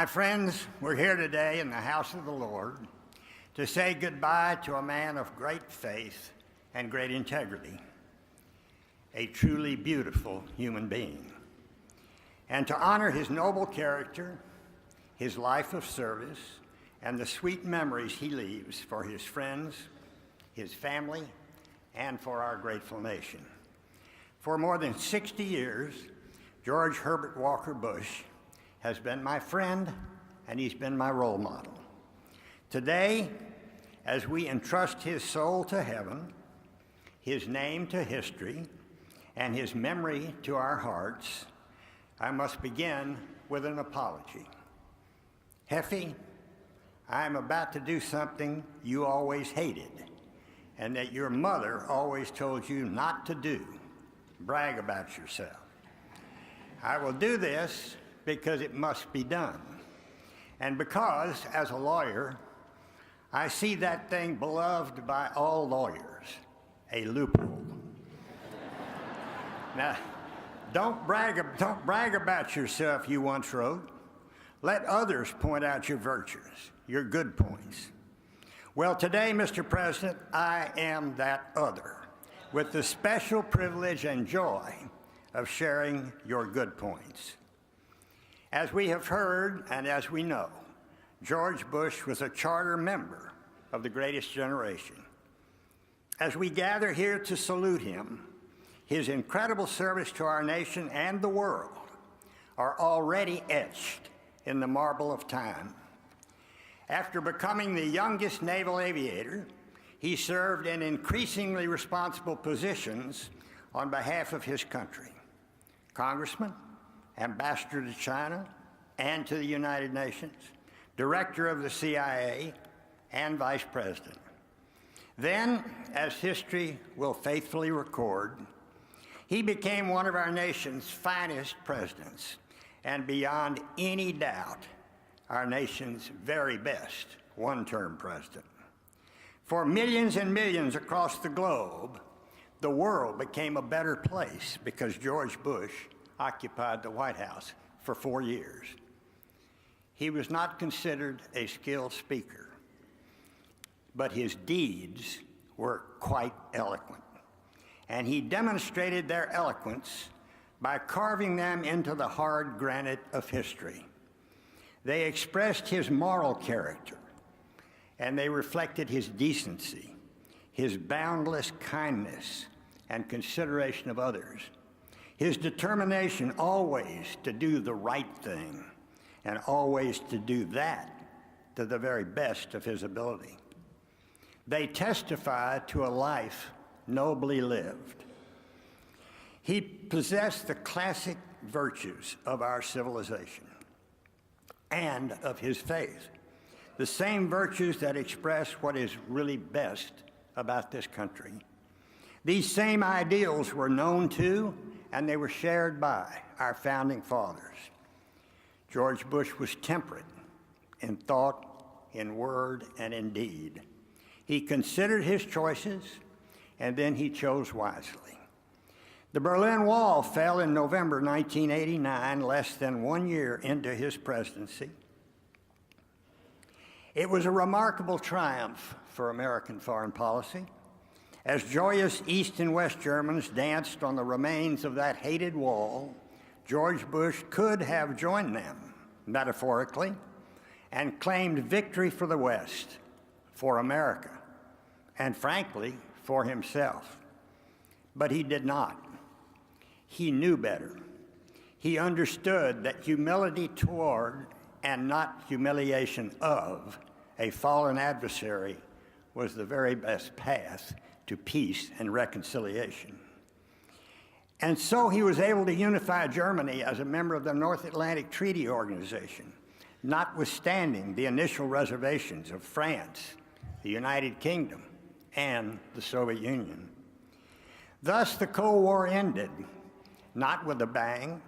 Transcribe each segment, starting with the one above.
My friends, we're here today in the house of the Lord to say goodbye to a man of great faith and great integrity, a truly beautiful human being, and to honor his noble character, his life of service, and the sweet memories he leaves for his friends, his family, and for our grateful nation. For more than 60 years, George Herbert Walker Bush has been my friend, and he's been my role model. Today, as we entrust his soul to heaven, his name to history, and his memory to our hearts, I must begin with an apology. Heffy, I am about to do something you always hated, and that your mother always told you not to do. Brag about yourself. I will do this because it must be done, and because, as a lawyer, I see that thing beloved by all lawyers, a loophole. Now, don't brag about yourself, you once wrote. Let others point out your virtues, your good points. Well, today, Mr. President, I am that other, with the special privilege and joy of sharing your good points. As we have heard, and as we know, George Bush was a charter member of the greatest generation. As we gather here to salute him, his incredible service to our nation and the world are already etched in the marble of time. After becoming the youngest naval aviator, he served in increasingly responsible positions on behalf of his country. Congressman, Ambassador to China and to the United Nations, Director of the CIA, and Vice President. Then, as history will faithfully record, he became one of our nation's finest presidents, and beyond any doubt, our nation's very best one-term president. For millions and millions across the globe, the world became a better place because George Bush occupied the White House for 4 years. He was not considered a skilled speaker, but his deeds were quite eloquent. And he demonstrated their eloquence by carving them into the hard granite of history. They expressed his moral character, and they reflected his decency, his boundless kindness and consideration of others, his determination always to do the right thing, and always to do that to the very best of his ability. They testify to a life nobly lived. He possessed the classic virtues of our civilization and of his faith, the same virtues that express what is really best about this country. These same ideals were known to and they were shared by our founding fathers. George Bush was temperate in thought, in word, and in deed. He considered his choices, and then he chose wisely. The Berlin Wall fell in November 1989, less than 1 year into his presidency. It was a remarkable triumph for American foreign policy. As joyous East and West Germans danced on the remains of that hated wall, George Bush could have joined them, metaphorically, and claimed victory for the West, for America, and frankly, for himself. But he did not. He knew better. He understood that humility toward, and not humiliation of, a fallen adversary was the very best path to peace and reconciliation. And so he was able to unify Germany as a member of the North Atlantic Treaty Organization, notwithstanding the initial reservations of France, the United Kingdom, and the Soviet Union. Thus, the Cold War ended, not with a bang,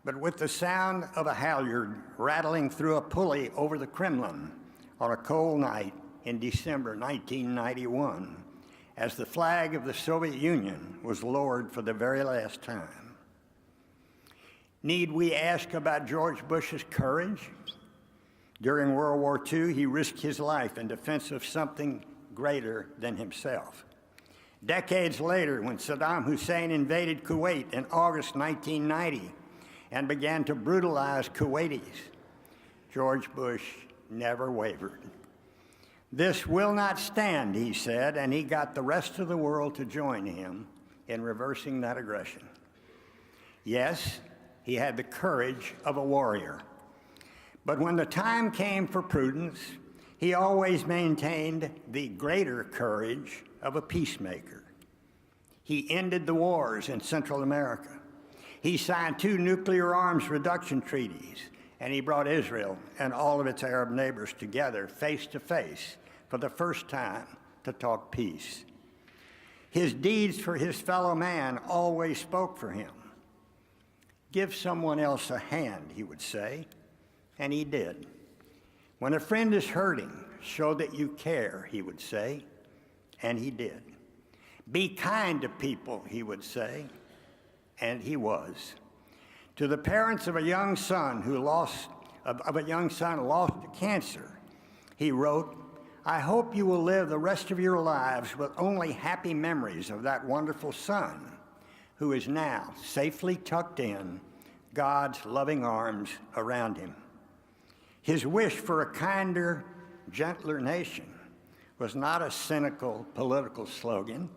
but with the sound of a halyard rattling through a pulley over the Kremlin on a cold night in December 1991, as the flag of the Soviet Union was lowered for the very last time. Need we ask about George Bush's courage? During World War II, he risked his life in defense of something greater than himself. Decades later, when Saddam Hussein invaded Kuwait in August 1990 and began to brutalize Kuwaitis, George Bush never wavered. "This will not stand," he said, and he got the rest of the world to join him in reversing that aggression. Yes, he had the courage of a warrior. But when the time came for prudence, he always maintained the greater courage of a peacemaker. He ended the wars in Central America. He signed 2 nuclear arms reduction treaties, and he brought Israel and all of its Arab neighbors together face to face for the first time to talk peace. His deeds for his fellow man always spoke for him. "Give someone else a hand," he would say, and he did. "When a friend is hurting, show that you care," he would say, and he did. "Be kind to people," he would say, and he was. To the parents of a young son lost to cancer, he wrote, "I hope you will live the rest of your lives with only happy memories of that wonderful son who is now safely tucked in God's loving arms around him." His wish for a kinder, gentler nation was not a cynical political slogan.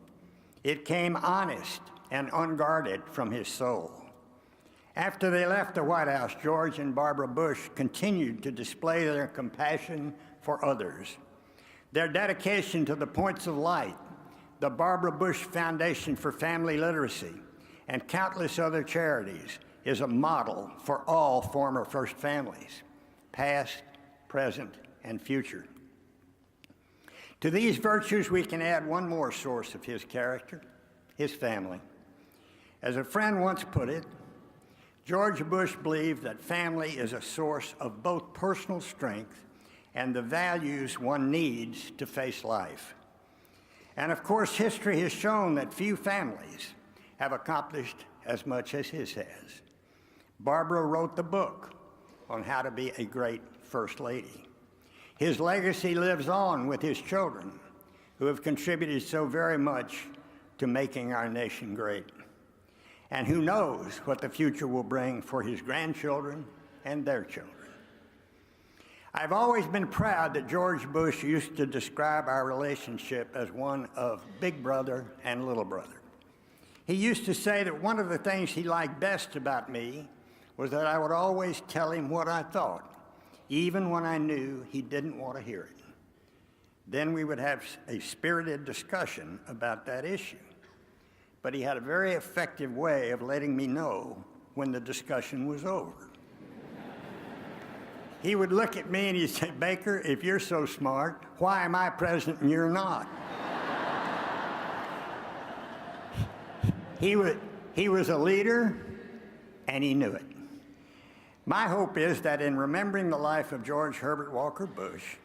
It came honest and unguarded from his soul. After they left the White House, George and Barbara Bush continued to display their compassion for others. Their dedication to the Points of Light, the Barbara Bush Foundation for Family Literacy, and countless other charities is a model for all former First Families, past, present, and future. To these virtues, we can add one more source of his character, his family. As a friend once put it, George Bush believed that family is a source of both personal strength and the values one needs to face life. And of course, history has shown that few families have accomplished as much as his has. Barbara wrote the book on how to be a great First Lady. His legacy lives on with his children, who have contributed so very much to making our nation great. And who knows what the future will bring for his grandchildren and their children. I've always been proud that George Bush used to describe our relationship as one of big brother and little brother. He used to say that one of the things he liked best about me was that I would always tell him what I thought, even when I knew he didn't want to hear it. Then we would have a spirited discussion about that issue. But he had a very effective way of letting me know when the discussion was over. He would look at me and he'd say, "Baker, if you're so smart, why am I president and you're not?" He was a leader, and he knew it. My hope is that in remembering the life of George Herbert Walker Bush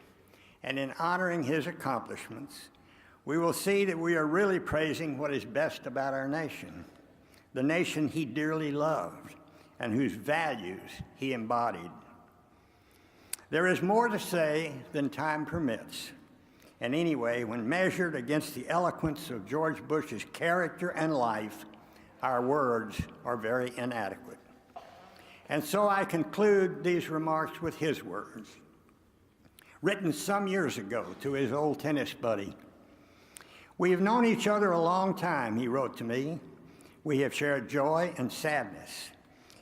and in honoring his accomplishments, we will see that we are really praising what is best about our nation, the nation he dearly loved and whose values he embodied. There is more to say than time permits, and anyway, when measured against the eloquence of George Bush's character and life, our words are very inadequate. And so I conclude these remarks with his words, written some years ago to his old tennis buddy. "We have known each other a long time," he wrote to me. "We have shared joy and sadness,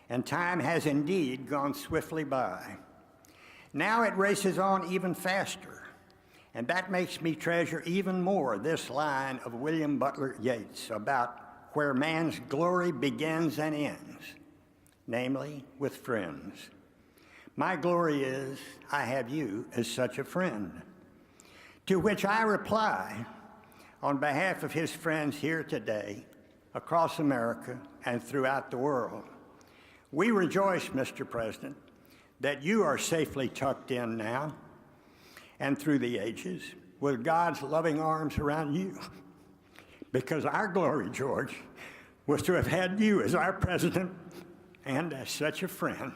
and time has indeed gone swiftly by. Now it races on even faster, and that makes me treasure even more this line of William Butler Yeats about where man's glory begins and ends, namely with friends. My glory is I have you as such a friend." To which I reply, on behalf of his friends here today, across America and throughout the world, we rejoice, Mr. President, that you are safely tucked in now and through the ages with God's loving arms around you. Because our glory, George, was to have had you as our president and as such a friend.